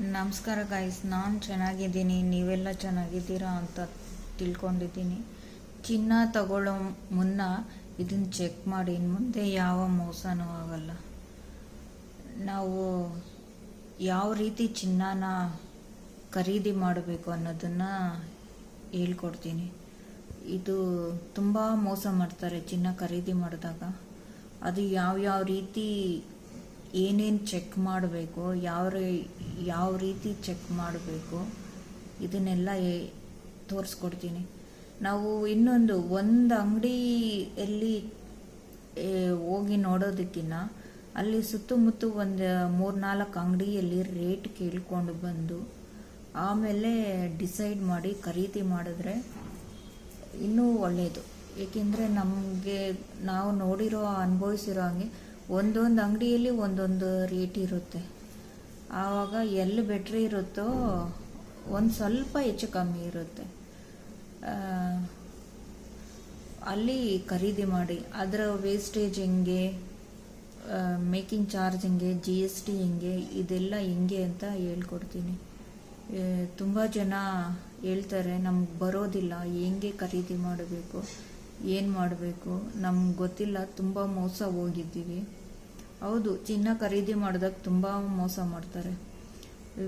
ನಮಸ್ಕಾರ ಗಾಯ್ಸ್, ನಾನು ಚೆನ್ನಾಗಿದ್ದೀನಿ. ನೀವೆಲ್ಲ ಚೆನ್ನಾಗಿದ್ದೀರಾ ಅಂತ ತಿಳ್ಕೊಂಡಿದ್ದೀನಿ. ಚಿನ್ನ ತಗೊಳ್ಳೋ ಮುನ್ನ ಇದನ್ನು ಚೆಕ್ ಮಾಡಿ. ಮುಂದೆ ಯಾವ ಮೋಸನೂ ಆಗಲ್ಲ. ನಾವು ಯಾವ ರೀತಿ ಚಿನ್ನನ ಖರೀದಿ ಮಾಡಬೇಕು ಅನ್ನೋದನ್ನು ಹೇಳ್ಕೊಡ್ತೀನಿ. ಇದು ತುಂಬ ಮೋಸ ಮಾಡ್ತಾರೆ ಚಿನ್ನ ಖರೀದಿ ಮಾಡಿದಾಗ. ಅದು ಯಾವ ರೀತಿ ಏನೇನು ಚೆಕ್ ಮಾಡಬೇಕು, ಯಾವ ರೀತಿ ಚೆಕ್ ಮಾಡಬೇಕು ಇದನ್ನೆಲ್ಲ ತೋರಿಸ್ಕೊಡ್ತೀನಿ. ನಾವು ಒಂದು ಅಂಗಡಿಯಲ್ಲಿ ಹೋಗಿ ನೋಡೋದಕ್ಕಿಂತ ಅಲ್ಲಿ ಸುತ್ತಮುತ್ತ ಒಂದು 3-4 ಅಂಗಡಿಯಲ್ಲಿ ರೇಟ್ ಕೇಳ್ಕೊಂಡು ಬಂದು ಆಮೇಲೆ ಡಿಸೈಡ್ ಮಾಡಿ ಖರೀದಿ ಮಾಡಿದ್ರೆ ಇನ್ನೂ ಒಳ್ಳೆಯದು. ಏಕೆಂದರೆ ನಮಗೆ ನಾವು ಅನುಭವಿಸಿರೋ ಹಂಗೆ ಒಂದೊಂದು ಅಂಗಡಿಯಲ್ಲಿ ಒಂದೊಂದು ರೇಟ್ ಇರುತ್ತೆ. ಆವಾಗ ಎಲ್ಲಿ ಬೆಟ್ರ್ ಇರುತ್ತೋ ಒಂದು ಸ್ವಲ್ಪ ಹೆಚ್ಚು ಕಮ್ಮಿ ಇರುತ್ತೆ, ಅಲ್ಲಿ ಖರೀದಿ ಮಾಡಿ. ಅದರ ವೇಸ್ಟೇಜ್ ಹೆಂಗೆ, ಮೇಕಿಂಗ್ ಚಾರ್ಜ್ ಹೆಂಗೆ, GST ಹೆಂಗೆ, ಇದೆಲ್ಲ ಹೆಂಗೆ ಅಂತ ಹೇಳ್ಕೊಡ್ತೀನಿ. ತುಂಬ ಜನ ಹೇಳ್ತಾರೆ ನಮ್ಗೆ ಬರೋದಿಲ್ಲ, ಹೆಂಗೆ ಖರೀದಿ ಮಾಡಬೇಕು, ಏನು ಮಾಡಬೇಕು, ನಮ್ಗೆ ಗೊತ್ತಿಲ್ಲ, ತುಂಬ ಮೋಸ ಹೋಗಿದ್ದೀವಿ. ಹೌದು, ಚಿನ್ನ ಖರೀದಿ ಮಾಡಿದಾಗ ತುಂಬ ಮೋಸ ಮಾಡ್ತಾರೆ.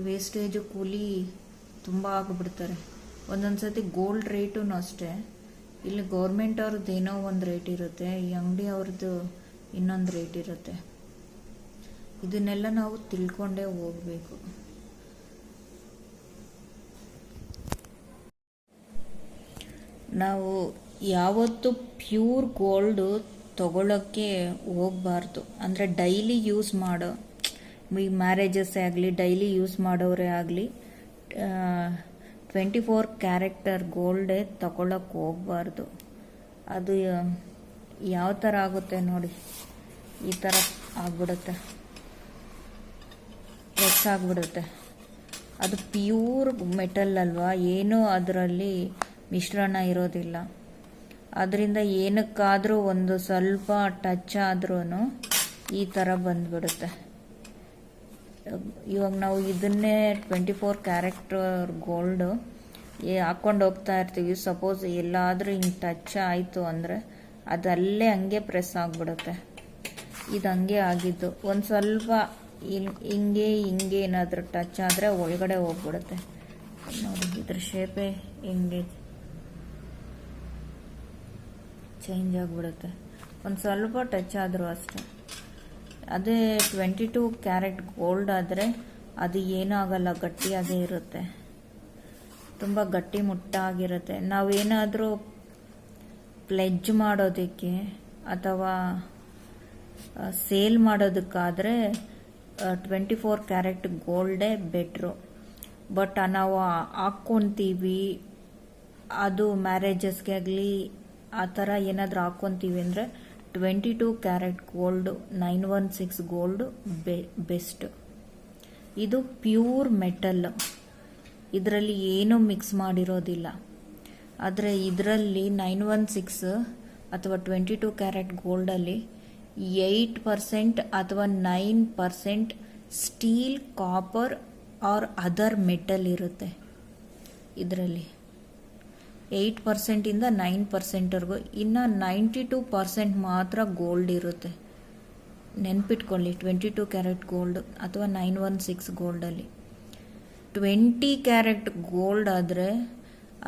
ವೇಸ್ಟೇಜು ಕೂಲಿ ತುಂಬ ಆಗಿಬಿಡ್ತಾರೆ. ಒಂದೊಂದು ಸತಿ ಗೋಲ್ಡ್ ರೇಟೂ ಅಷ್ಟೇ. ಇಲ್ಲಿ ಗೌರ್ಮೆಂಟ್ ಅವ್ರದ್ದು ಏನೋ ಒಂದು ರೇಟ್ ಇರುತ್ತೆ, ಈ ಅಂಗಡಿ ಅವ್ರದ್ದು ಇನ್ನೊಂದು ರೇಟ್ ಇರುತ್ತೆ. ಇದನ್ನೆಲ್ಲ ನಾವು ತಿಳ್ಕೊಂಡೇ ಹೋಗಬೇಕು. ನಾವು ಯಾವತ್ತು ಪ್ಯೂರ್ ಗೋಲ್ಡು ತಗೊಳ್ಳೋಕ್ಕೆ ಹೋಗಬಾರ್ದು. ಅಂದರೆ ಡೈಲಿ ಯೂಸ್ ಮಾಡೋ, ಈ ಮ್ಯಾರೇಜಸ್ ಆಗಲಿ, ಡೈಲಿ ಯೂಸ್ ಮಾಡೋರೇ ಆಗಲಿ, 24 ಕ್ಯಾರೆಕ್ಟರ್ ಗೋಲ್ಡೇ ತಗೊಳ್ಳೋಕ್ಕೆ ಹೋಗಬಾರ್ದು. ಅದು ಯಾವ ಥರ ಆಗುತ್ತೆ ನೋಡಿ, ಈ ಥರ ಆಗ್ಬಿಡುತ್ತೆ, ಪ್ರೆಸ್ ಆಗಿಬಿಡುತ್ತೆ. ಅದು ಪ್ಯೂರ್ ಮೆಟಲ್ ಅಲ್ವಾ, ಏನೂ ಅದರಲ್ಲಿ ಮಿಶ್ರಣ ಇರೋದಿಲ್ಲ. ಅದರಿಂದ ಏನಕ್ಕಾದರೂ ಒಂದು ಸ್ವಲ್ಪ ಟಚ್ ಆದ್ರೂ ಈ ಥರ ಬಂದ್ಬಿಡುತ್ತೆ. ಇವಾಗ ನಾವು ಇದನ್ನೇ 24 ಕ್ಯಾರೆಕ್ಟರ್ ಗೋಲ್ಡು ಹಾಕ್ಕೊಂಡು ಹೋಗ್ತಾ ಇರ್ತೀವಿ. ಸಪೋಸ್ ಎಲ್ಲಾದರೂ ಹಿಂಗೆ ಟಚ್ ಆಯಿತು ಅಂದರೆ ಅದಲ್ಲೇ ಹಂಗೆ ಪ್ರೆಸ್ ಆಗಿಬಿಡುತ್ತೆ. ಇದು ಹಂಗೆ ಆಗಿದ್ದು. ಒಂದು ಸ್ವಲ್ಪ ಹಿಂಗೆ ಏನಾದರೂ ಟಚ್ ಆದರೆ ಒಳಗಡೆ ಹೋಗ್ಬಿಡುತ್ತೆ ನೋಡಿ. ಇದ್ರ ಶೇಪೇ ಹಿಂಗೆ ಚೇಂಜ್ ಆಗಿಬಿಡುತ್ತೆ, ಒಂದು ಸ್ವಲ್ಪ ಟಚ್ ಆದರೂ ಅಷ್ಟೆ. ಅದೇ 22 ಕ್ಯಾರೆಟ್ ಗೋಲ್ಡ್ ಆದರೆ ಅದು ಏನೂ ಆಗಲ್ಲ, ಗಟ್ಟಿಯಾಗೇ ಇರುತ್ತೆ, ತುಂಬ ಗಟ್ಟಿ ಮುಟ್ಟಾಗಿರುತ್ತೆ. ನಾವೇನಾದರೂ ಪ್ಲೆಜ್ ಮಾಡೋದಕ್ಕೆ ಅಥವಾ ಸೇಲ್ ಮಾಡೋದಕ್ಕಾದರೆ 24 ಕ್ಯಾರೆಟ್ ಗೋಲ್ಡೇ ಬೆಟ್ರು. ಬಟ್ ನಾವು ಹಾಕ್ಕೊತೀವಿ, ಅದು ಮ್ಯಾರೇಜಸ್ಗೆ ಆಗಲಿ ಆ ಥರ ಏನಾದರೂ ಹಾಕ್ಕೊತೀವಿ ಅಂದರೆ 22 ಕ್ಯಾರೆಟ್ ಗೋಲ್ಡು, 916 ಗೋಲ್ಡು ಬೆಸ್ಟ್. ಇದು ಪ್ಯೂರ್ ಮೆಟಲ್, ಇದರಲ್ಲಿ ಏನೂ ಮಿಕ್ಸ್ ಮಾಡಿರೋದಿಲ್ಲ. ಆದರೆ ಇದರಲ್ಲಿ 916 ಅಥವಾ 22 ಕ್ಯಾರೆಟ್ ಗೋಲ್ಡಲ್ಲಿ 8% ಅಥವಾ 9% steel, copper or other metal ಇರುತ್ತೆ. ಇದರಲ್ಲಿ 8% 9%ವರೆಗೂ, ಇನ್ನು 92% ಮಾತ್ರ ಗೋಲ್ಡ್ ಇರುತ್ತೆ. ನೆನ್ಪಿಟ್ಕೊಳ್ಳಿ, 22 ಕ್ಯಾರೆಟ್ ಗೋಲ್ಡ್ ಅಥವಾ 916 ಗೋಲ್ಡಲ್ಲಿ. 20 ಕ್ಯಾರೆಟ್ ಗೋಲ್ಡ್ ಆದರೆ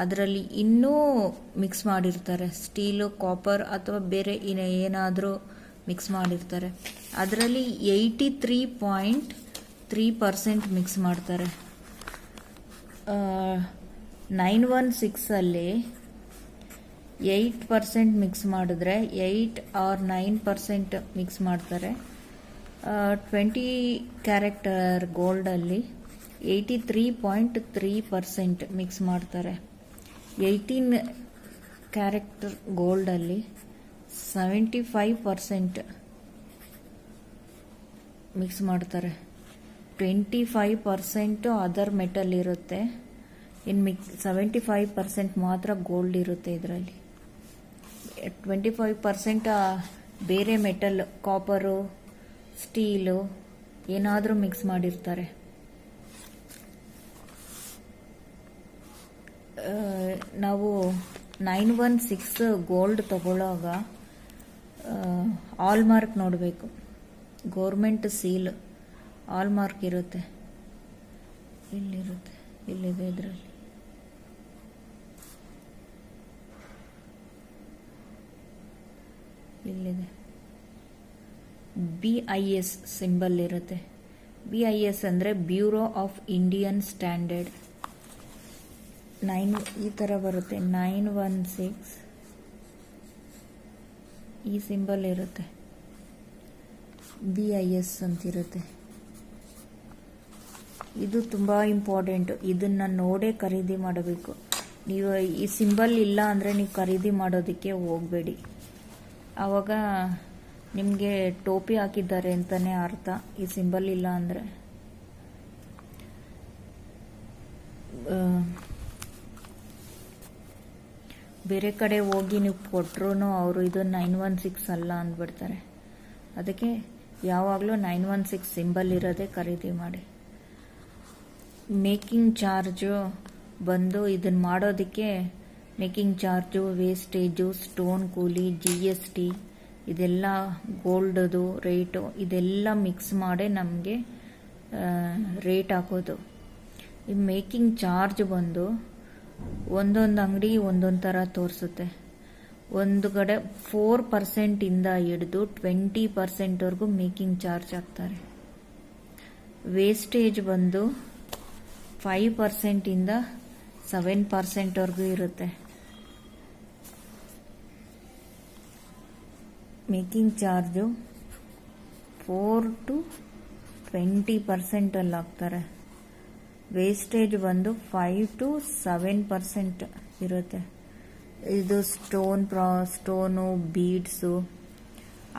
ಅದರಲ್ಲಿ ಇನ್ನೂ ಮಿಕ್ಸ್ ಮಾಡಿರ್ತಾರೆ, ಸ್ಟೀಲು, ಕಾಪರ್ ಅಥವಾ ಬೇರೆ ಏನಾದರೂ ಮಿಕ್ಸ್ ಮಾಡಿರ್ತಾರೆ. ಅದರಲ್ಲಿ 83.3% ಮಿಕ್ಸ್ ಮಾಡ್ತಾರೆ. 916ಅಲ್ಲಿ 8% ಮಿಕ್ಸ್ ಮಾಡಿದ್ರೆ 8 or 9% ಮಿಕ್ಸ್ ಮಾಡ್ತಾರೆ. 20 ಕ್ಯಾರೆಕ್ಟರ್ ಗೋಲ್ಡಲ್ಲಿ 83.3% ಮಿಕ್ಸ್ ಮಾಡ್ತಾರೆ. 18 ಕ್ಯಾರೆಕ್ಟರ್ ಗೋಲ್ಡಲ್ಲಿ 75% ಮಿಕ್ಸ್ ಮಾಡ್ತಾರೆ. 25% ಅದರ್ ಮೆಟಲ್ ಇರುತ್ತೆ, ಇನ್ನು 75% ಮಾತ್ರ ಗೋಲ್ಡ್ ಇರುತ್ತೆ. ಇದರಲ್ಲಿ 25% ಬೇರೆ ಮೆಟಲ್, ಕಾಪರು, ಸ್ಟೀಲು ಏನಾದರೂ ಮಿಕ್ಸ್ ಮಾಡಿರ್ತಾರೆ. ನಾವು 916 ಗೋಲ್ಡ್ ತಗೊಳ್ಳೋವಾಗ ಆಲ್ ಮಾರ್ಕ್ ನೋಡಬೇಕು. ಗೌರ್ಮೆಂಟ್ ಸೀಲ್ ಆಲ್ ಮಾರ್ಕ್ ಇರುತ್ತೆ, ಇಲ್ಲಿರುತ್ತೆ, ಇಲ್ಲಿದೆ, ಇದರಲ್ಲಿ ಇಲ್ಲಿದೆ. BIS ಸಿಂಬಲ್ ಇರುತ್ತೆ. BIS ಅಂದರೆ ಬ್ಯೂರೋ ಆಫ್ ಇಂಡಿಯನ್ ಸ್ಟ್ಯಾಂಡರ್ಡ್. ಈ ಥರ ಬರುತ್ತೆ. 916 ಈ ಸಿಂಬಲ್ ಇರುತ್ತೆ. BIS ಅಂತಿರುತ್ತೆ. ಇದು ತುಂಬ ಇಂಪಾರ್ಟೆಂಟು. ಇದನ್ನು ನೋಡೇ ಖರೀದಿ ಮಾಡಬೇಕು. ನೀವು ಈ ಸಿಂಬಲ್ ಇಲ್ಲ ಅಂದರೆ ನೀವು ಖರೀದಿ ಮಾಡೋದಕ್ಕೆ ಹೋಗಬೇಡಿ. ಆವಾಗ ನಿಮಗೆ ಟೋಪಿ ಹಾಕಿದ್ದಾರೆ ಅಂತಲೇ ಅರ್ಥ. ಈ ಸಿಂಬಲ್ ಇಲ್ಲ ಅಂದರೆ ಬೇರೆ ಕಡೆ ಹೋಗಿ ನೀವು ಕೊಟ್ಟರು ಅವರು ಇದು 916 ಅಲ್ಲ ಅಂದ್ಬಿಡ್ತಾರೆ. ಅದಕ್ಕೆ ಯಾವಾಗಲೂ 916 ಸಿಂಬಲ್ ಇರೋದೇ ಖರೀದಿ ಮಾಡಿ. ಮೇಕಿಂಗ್ ಚಾರ್ಜು ಬಂದು ಇದನ್ನು ಮಾಡೋದಕ್ಕೆ ಮೇಕಿಂಗ್ ಚಾರ್ಜು, ವೇಸ್ಟೇಜು, ಸ್ಟೋನ್ ಕೂಲಿ, GST ಇದೆಲ್ಲ, ಗೋಲ್ಡದು ರೇಟು ಇದೆಲ್ಲ ಮಿಕ್ಸ್ ಮಾಡಿ ನಮಗೆ ರೇಟ್ ಹಾಕೋದು. ಈ ಮೇಕಿಂಗ್ ಚಾರ್ಜ್ ಬಂದು ಒಂದೊಂದು ಅಂಗಡಿ ಒಂದೊಂದು ಥರ ತೋರಿಸುತ್ತೆ. ಒಂದು ಕಡೆ 4% ಹಿಡಿದು 20% ಮೇಕಿಂಗ್ ಚಾರ್ಜ್ ಹಾಕ್ತಾರೆ. ವೇಸ್ಟೇಜ್ ಬಂದು 5% 7% ಇರುತ್ತೆ. ಮೇಕಿಂಗ್ ಚಾರ್ಜು 4 to 20% ಅಲ್ಲಿ ಹಾಕ್ತಾರೆ. ವೇಸ್ಟೇಜ್ ಬಂದು 5 to 7% ಇರುತ್ತೆ. ಇದು ಸ್ಟೋನು, ಬೀಡ್ಸು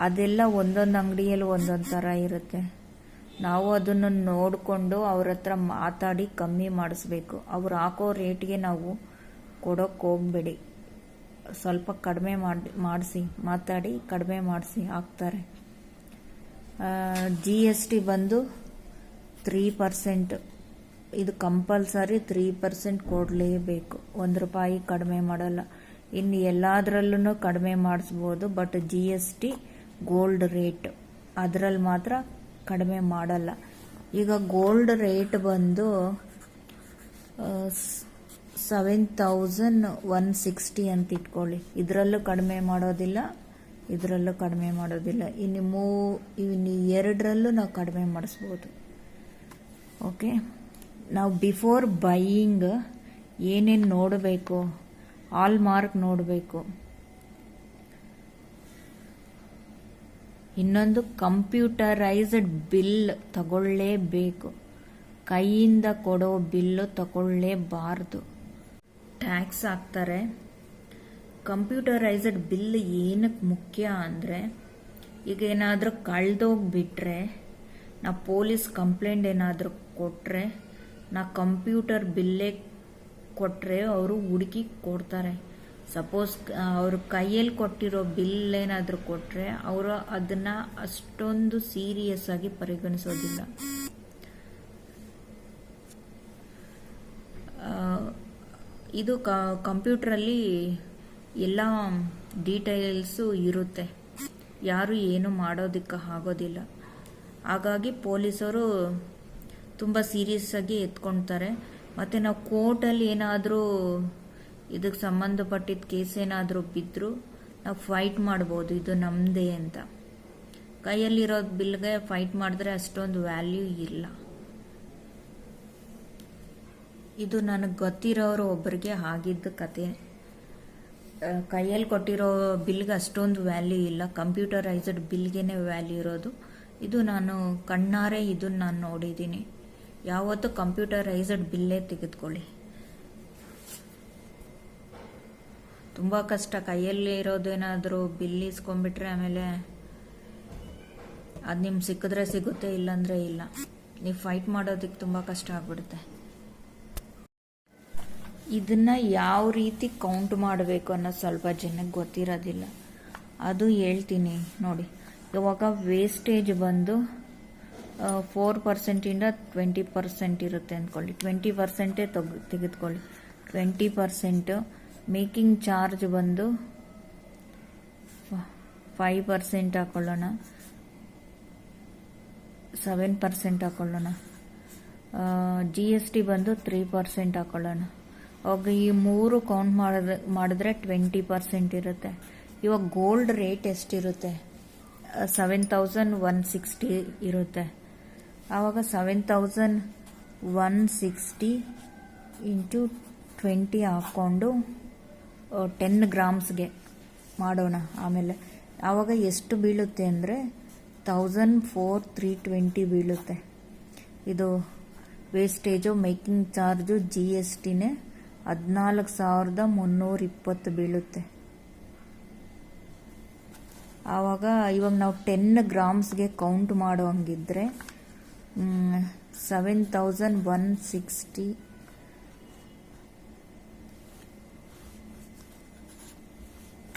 ಅದೆಲ್ಲ ಒಂದೊಂದು ಅಂಗಡಿಯಲ್ಲಿ ಒಂದೊಂದು ಥರ ಇರುತ್ತೆ. ನಾವು ಅದನ್ನು ನೋಡಿಕೊಂಡು ಅವ್ರ ಹತ್ರ ಮಾತಾಡಿ ಕಮ್ಮಿ ಮಾಡಿಸ್ಬೇಕು. ಅವ್ರು ಹಾಕೋ ರೇಟ್ಗೆ ನಾವು ಕೊಡೋಕ್ಕೆ ಹೋಗಬೇಡಿ. ಸ್ವಲ್ಪ ಕಡಿಮೆ ಮಾಡಿಸಿ, ಮಾತಾಡಿ ಕಡಿಮೆ ಮಾಡಿಸಿ ಹಾಕ್ತಾರೆ. GST ಬಂದು 3%. ಇದು ಕಂಪಲ್ಸರಿ 3% ಕೊಡಲೇಬೇಕು. ₹1 ಕಡಿಮೆ ಮಾಡಲ್ಲ. ಇನ್ನು ಎಲ್ಲದರಲ್ಲೂ ಕಡಿಮೆ ಮಾಡಿಸ್ಬೋದು. ಬಟ್ GST ಗೋಲ್ಡ್ ರೇಟ್ ಅದರಲ್ಲಿ ಮಾತ್ರ ಕಡಿಮೆ ಮಾಡಲ್ಲ. ಈಗ ಗೋಲ್ಡ್ ರೇಟ್ ಬಂದು 7,160 ಅಂತ ಇಟ್ಕೊಳ್ಳಿ. ಇದರಲ್ಲೂ ಕಡಿಮೆ ಮಾಡೋದಿಲ್ಲ, ಇದರಲ್ಲೂ ಕಡಿಮೆ ಮಾಡೋದಿಲ್ಲ. ಇನ್ನು ಎರಡರಲ್ಲೂ ನಾವು ಕಡಿಮೆ ಮಾಡಿಸ್ಬೋದು. ಓಕೆ, ನಾವು ಬಿಫೋರ್ ಬೈಯಿಂಗ್ ಏನೇನು ನೋಡಬೇಕು, ಆಲ್ ಮಾರ್ಕ್ ನೋಡಬೇಕು. ಇನ್ನೊಂದು ಕಂಪ್ಯೂಟರೈಸ್ಡ್ ಬಿಲ್ ತಗೊಳ್ಳೇಬೇಕು. ಕೈಯಿಂದ ಕೊಡೋ ಬಿಲ್ಲು ತಗೊಳ್ಳೇಬಾರ್ದು. ಟ್ಯಾಕ್ಸ್ ಹಾಕ್ತಾರೆ. ಕಂಪ್ಯೂಟರೈಸ್ಡ್ ಬಿಲ್ ಏನಕ್ಕೆ ಮುಖ್ಯ ಅಂದರೆ, ಈಗ ಏನಾದರೂ ಕಳೆದೋಗ್ಬಿಟ್ರೆ, ನಾ ಪೊಲೀಸ್ ಕಂಪ್ಲೇಂಟ್ ಏನಾದರೂ ಕೊಟ್ಟರೆ, ನಾ ಕಂಪ್ಯೂಟರ್ ಬಿಲ್ಲೇ ಕೊಟ್ಟರೆ ಅವರು ಹುಡುಕಿ ಕೊಡ್ತಾರೆ. ಸಪೋಸ್ ಅವ್ರ ಕೈಯಲ್ಲಿ ಕೊಟ್ಟಿರೋ ಬಿಲ್ ಏನಾದರೂ ಕೊಟ್ಟರೆ ಅವರು ಅದನ್ನು ಅಷ್ಟೊಂದು ಸೀರಿಯಸ್ ಆಗಿ ಪರಿಗಣಿಸೋದಿಲ್ಲ. ಇದು ಕಂಪ್ಯೂಟ್ರಲ್ಲಿ ಎಲ್ಲ ಡೀಟೇಲ್ಸು ಇರುತ್ತೆ. ಯಾರು ಏನು ಮಾಡೋದಕ್ಕೆ ಆಗೋದಿಲ್ಲ. ಹಾಗಾಗಿ ಪೊಲೀಸರು ತುಂಬ ಸೀರಿಯಸ್ ಆಗಿ ಎತ್ಕೊಳ್ತಾರೆ. ಮತ್ತು ನಾವು ಕೋರ್ಟಲ್ಲಿ ಏನಾದರೂ ಇದಕ್ಕೆ ಸಂಬಂಧಪಟ್ಟಿದ್ದ ಕೇಸ್ ಏನಾದರೂ ಬಿದ್ದರೂ ನಾವು ಫೈಟ್ ಮಾಡ್ಬೋದು, ಇದು ನಮ್ಮದೇ ಅಂತ. ಕೈಯಲ್ಲಿರೋ ಬಿಲ್ಗೆ ಫೈಟ್ ಮಾಡಿದ್ರೆ ಅಷ್ಟೊಂದು ವ್ಯಾಲ್ಯೂ ಇಲ್ಲ. ಇದು ನನಗೆ ಗೊತ್ತಿರೋರು ಒಬ್ಬರಿಗೆ ಆಗಿದ್ದ ಕತೆ. ಕೈಯಲ್ಲಿ ಕೊಟ್ಟಿರೋ ಬಿಲ್ಗೆ ಅಷ್ಟೊಂದು ವ್ಯಾಲ್ಯೂ ಇಲ್ಲ, ಕಂಪ್ಯೂಟರೈಸ್ಡ್ ಬಿಲ್ಗೇನೆ ವ್ಯಾಲ್ಯೂ ಇರೋದು. ಇದು ನಾನು ಕಣ್ಣಾರೆ ಇದನ್ನು ನಾನು ನೋಡಿದ್ದೀನಿ. ಯಾವತ್ತೂ ಕಂಪ್ಯೂಟರೈಸ್ಡ್ ಬಿಲ್ಲೇ ತೆಗೆದುಕೊಳ್ಳಿ. ತುಂಬ ಕಷ್ಟ. ಕೈಯಲ್ಲಿ ಇರೋದೇನಾದರೂ ಬಿಲ್ ಇಸ್ಕೊಂಡ್ಬಿಟ್ರೆ ಆಮೇಲೆ ಅದು ನಿಮ್ಗೆ ಸಿಕ್ಕಿದ್ರೆ ಸಿಗುತ್ತೆ, ಇಲ್ಲಾಂದರೆ ಇಲ್ಲ. ನೀವು ಫೈಟ್ ಮಾಡೋದಕ್ಕೆ ತುಂಬ ಕಷ್ಟ ಆಗ್ಬಿಡುತ್ತೆ. ಇದನ್ನು ಯಾವ ರೀತಿ ಕೌಂಟ್ ಮಾಡಬೇಕು ಅನ್ನೋದು ಸ್ವಲ್ಪ ಜನಕ್ಕೆ ಗೊತ್ತಿರೋದಿಲ್ಲ. ಅದು ಹೇಳ್ತೀನಿ ನೋಡಿ. ಇವಾಗ ವೇಸ್ಟೇಜ್ ಬಂದು 4% 20% ಇರುತ್ತೆ ಅಂದ್ಕೊಳ್ಳಿ. 20% ತೆಗೆದುಕೊಳ್ಳಿ. 20%. ಮೇಕಿಂಗ್ ಚಾರ್ಜ್ ಬಂದು 5% ಹಾಕೊಳ್ಳೋಣ, 7% ಹಾಕೊಳ್ಳೋಣ. GST ಬಂದು 3% ಹಾಕೊಳ್ಳೋಣ. ಅವಾಗ ಈ ಮೂರು ಕೌಂಟ್ ಮಾಡಿದ್ರೆ 20% ಇರುತ್ತೆ. ಇವಾಗ ಗೋಲ್ಡ್ ರೇಟ್ ಎಷ್ಟಿರುತ್ತೆ? 7,160 ಇರುತ್ತೆ. ಆವಾಗ 7,160 ಇಂಟು 20 ಹಾಕ್ಕೊಂಡು 10 ಗ್ರಾಮ್ಸ್ಗೆ ಮಾಡೋಣ. ಆಮೇಲೆ ಆವಾಗ ಎಷ್ಟು ಬೀಳುತ್ತೆ ಅಂದರೆ 1,4,320 ಬೀಳುತ್ತೆ. ಇದು ವೇಸ್ಟೇಜು, ಮೇಕಿಂಗ್ ಚಾರ್ಜು, GSTನೇ 14,320 ಬೀಳುತ್ತೆ. ಆವಾಗ ಇವಾಗ ನಾವು 10 ಗ್ರಾಮ್ಸ್ಗೆ ಕೌಂಟ್ ಮಾಡೋ ಹಂಗಿದ್ರೆ 7,160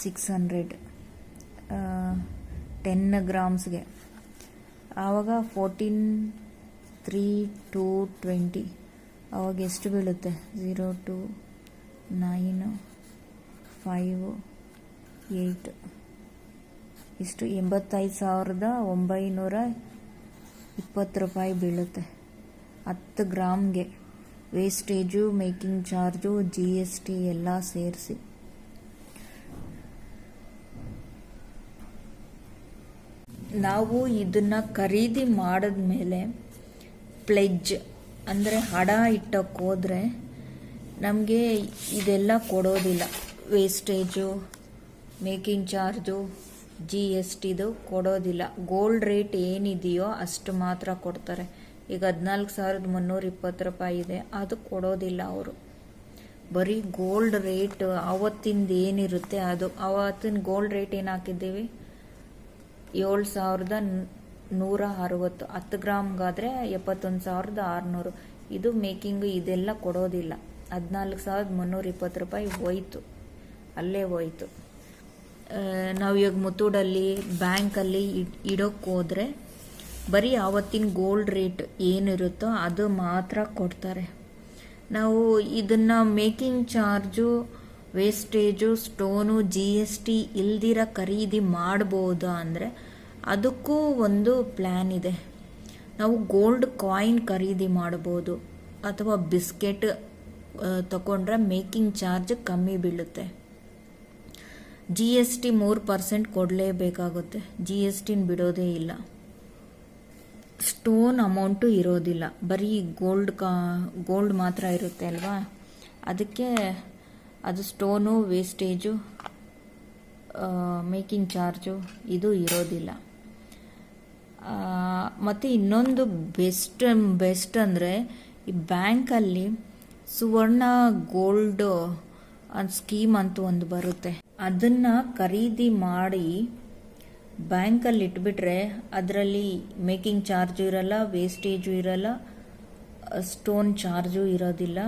600 10 ಗ್ರಾಮ್ಸ್ಗೆ. ಆವಾಗ 14,320 ಆವಾಗ ಎಷ್ಟು ಬೀಳುತ್ತೆ? 0 2 9 5 8 ಇಷ್ಟು 85,920 ರೂಪಾಯಿ ಬೀಳುತ್ತೆ 10 ಗ್ರಾಮ್ಗೆ. ವೇಸ್ಟೇಜು, ಮೇಕಿಂಗ್ ಚಾರ್ಜು, GST ಎಲ್ಲ ಸೇರಿಸಿ. ನಾವು ಇದನ್ನ ಖರೀದಿ ಮಾಡಿದ್ಮೇಲೆ ಪ್ಲೆಡ್ಜ್ ಅಂದರೆ ಹಡ ಇಟ್ಟಕ್ಕೆ ಹೋದರೆ ನಮಗೆ ಇದೆಲ್ಲ ಕೊಡೋದಿಲ್ಲ. ವೇಸ್ಟೇಜು, ಮೇಕಿಂಗ್ ಚಾರ್ಜು, GSTದು ಕೊಡೋದಿಲ್ಲ. ಗೋಲ್ಡ್ ರೇಟ್ ಏನಿದೆಯೋ ಅಷ್ಟು ಮಾತ್ರ ಕೊಡ್ತಾರೆ. ಈಗ 14,320 ರೂಪಾಯಿ ಇದೆ, ಅದು ಕೊಡೋದಿಲ್ಲ ಅವರು. ಬರೀ ಗೋಲ್ಡ್ ರೇಟ್ ಆವತ್ತಿಂದ ಏನಿರುತ್ತೆ ಅದು. ಆವತ್ತಿನ ಗೋಲ್ಡ್ ರೇಟ್ ಏನು ಹಾಕಿದ್ದೀವಿ? 7,160. 10 ಗ್ರಾಮ್ಗಾದರೆ 71,600. ಇದು ಮೇಕಿಂಗು ಇದೆಲ್ಲ ಕೊಡೋದಿಲ್ಲ. 14,320 ರೂಪಾಯಿ ಹೋಯ್ತು, ಅಲ್ಲೇ ಹೋಯ್ತು. ನಾವು ಇವಾಗ ಮುತ್ತೂಡಲ್ಲಿ, ಬ್ಯಾಂಕಲ್ಲಿ ಇಡೋಕ್ಕೆ ಹೋದರೆ ಬರೀ ಆವತ್ತಿನ ಗೋಲ್ಡ್ ರೇಟ್ ಏನಿರುತ್ತೋ ಅದು ಮಾತ್ರ ಕೊಡ್ತಾರೆ. ನಾವು ಇದನ್ನು making charge, wastage, stone, GST ಇಲ್ದಿರ ಖರೀದಿ ಮಾಡ್ಬೋದಾ ಅಂದರೆ ಅದಕ್ಕೂ ಒಂದು ಪ್ಲ್ಯಾನ್ ಇದೆ. ನಾವು ಗೋಲ್ಡ್ ಕಾಯಿನ್ ಖರೀದಿ ಮಾಡ್ಬೋದು, ಅಥವಾ ಬಿಸ್ಕೆಟ್ ತಗೊಂಡ್ರೆ ಮೇಕಿಂಗ್ ಚಾರ್ಜ್ ಕಮ್ಮಿ ಬೀಳುತ್ತೆ. GST 3% ಕೊಡಲೇಬೇಕಾಗುತ್ತೆ. GSTನ ಬಿಡೋದೇ ಇಲ್ಲ. ಸ್ಟೋನ್ ಅಮೌಂಟು ಇರೋದಿಲ್ಲ, ಬರೀ ಗೋಲ್ಡ್ ಮಾತ್ರ ಇರುತ್ತೆ ಅಲ್ವಾ. ಅದಕ್ಕೆ ಅದು ಸ್ಟೋನು, ವೇಸ್ಟೇಜು, ಮೇಕಿಂಗ್ ಚಾರ್ಜು ಇದು ಇರೋದಿಲ್ಲ. ಮತ್ತು ಇನ್ನೊಂದು ಬೆಸ್ಟ್ ಅಂದರೆ ಈ ಬ್ಯಾಂಕಲ್ಲಿ ಸುವರ್ಣ ಗೋಲ್ಡ್ ಸ್ಕೀಮ್ ಅಂತೂ ಒಂದು ಬರುತ್ತೆ. ಅದನ್ನು ಖರೀದಿ ಮಾಡಿ ಬ್ಯಾಂಕಲ್ಲಿ ಇಟ್ಬಿಟ್ರೆ ಅದರಲ್ಲಿ ಮೇಕಿಂಗ್ ಚಾರ್ಜು ಇರಲ್ಲ, ವೇಸ್ಟೇಜು ಇರಲ್ಲ, ಸ್ಟೋನ್ ಚಾರ್ಜು ಇರೋದಿಲ್ಲ.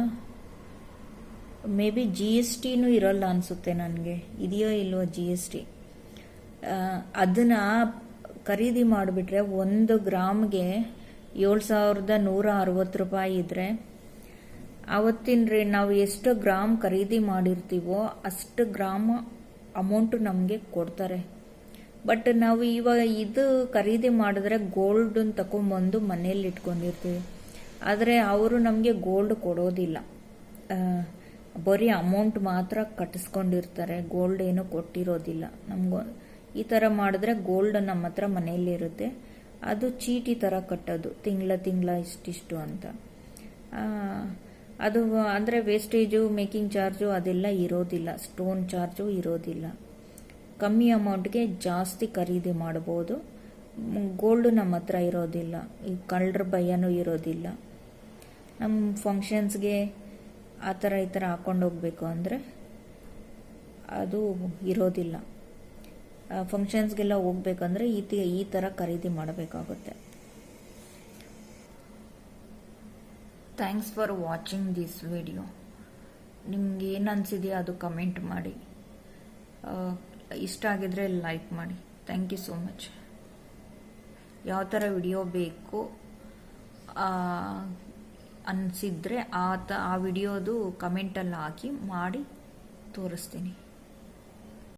ಮೇ ಬಿ GSTನೂ ಇರೋಲ್ಲ ಅನಿಸುತ್ತೆ ನನಗೆ. ಇದೆಯೋ ಇಲ್ವೋ GST? ಅದನ್ನು ಖರೀದಿ ಮಾಡಿಬಿಟ್ರೆ 1 ಗ್ರಾಮ್ಗೆ 7,160 ರೂಪಾಯಿ ಇದ್ದರೆ ಆವತ್ತಿನ ನಾವು ಎಷ್ಟು ಗ್ರಾಮ್ ಖರೀದಿ ಮಾಡಿರ್ತೀವೋ ಅಷ್ಟು ಗ್ರಾಮ್ ಅಮೌಂಟು ನಮಗೆ ಕೊಡ್ತಾರೆ. ಬಟ್ ನಾವು ಇವಾಗ ಇದು ಖರೀದಿ ಮಾಡಿದ್ರೆ ಗೋಲ್ಡನ್ನು ತಗೊಂಬಂದು ಮನೇಲಿ ಇಟ್ಕೊಂಡಿರ್ತೀವಿ. ಆದರೆ ಅವರು ನಮಗೆ ಗೋಲ್ಡ್ ಕೊಡೋದಿಲ್ಲ, ಬರೀ ಅಮೌಂಟ್ ಮಾತ್ರ ಕಟ್ಟಿಸ್ಕೊಂಡಿರ್ತಾರೆ, ಗೋಲ್ಡ್ ಏನೂ ಕೊಟ್ಟಿರೋದಿಲ್ಲ. ನಮ್ಗೆ ಈ ಥರ ಮಾಡಿದ್ರೆ ಗೋಲ್ಡ್ ನಮ್ಮ ಹತ್ರ ಮನೆಯಲ್ಲಿರುತ್ತೆ. ಅದು ಚೀಟಿ ಥರ ಕಟ್ಟೋದು, ತಿಂಗಳ ಇಷ್ಟಿಷ್ಟು ಅಂತ. ಅದು ಅಂದರೆ ವೇಸ್ಟೇಜು, ಮೇಕಿಂಗ್ ಚಾರ್ಜು ಅದೆಲ್ಲ ಇರೋದಿಲ್ಲ, ಸ್ಟೋನ್ ಚಾರ್ಜು ಇರೋದಿಲ್ಲ. ಕಮ್ಮಿ ಅಮೌಂಟ್ಗೆ ಜಾಸ್ತಿ ಖರೀದಿ ಮಾಡ್ಬೋದು. ಗೋಲ್ಡು ನಮ್ಮ ಹತ್ರ ಇರೋದಿಲ್ಲ, ಈ ಕಳ್ಳರ ಭಯನೂ ಇರೋದಿಲ್ಲ. ನಮ್ಮ ಫಂಕ್ಷನ್ಸ್ಗೆ ಆ ಥರ ಈ ಥರ ಹಾಕೊಂಡು ಹೋಗ್ಬೇಕು ಅಂದರೆ ಅದು ಇರೋದಿಲ್ಲ. ಫಂಕ್ಷನ್ಸ್ಗೆಲ್ಲ ಹೋಗ್ಬೇಕಂದ್ರೆ ಈ ಥರ ಖರೀದಿ ಮಾಡಬೇಕಾಗುತ್ತೆ. Thanks for watching this video. ನಿಮ್ಗೆ ಏನು ಅನಿಸಿದೆಯೋ ಅದು ಕಮೆಂಟ್ ಮಾಡಿ. ಇಷ್ಟ ಆಗಿದ್ರೆ ಲೈಕ್ ಮಾಡಿ. Thank you so much. ಯಾವ ಥರ ವಿಡಿಯೋ ಬೇಕು ಅನಿಸಿದ್ರೆ ಆ ವಿಡಿಯೋದು ಕಮೆಂಟಲ್ಲಿ ಹಾಕಿ ಮಾಡಿ ತೋರಿಸ್ತೀನಿ.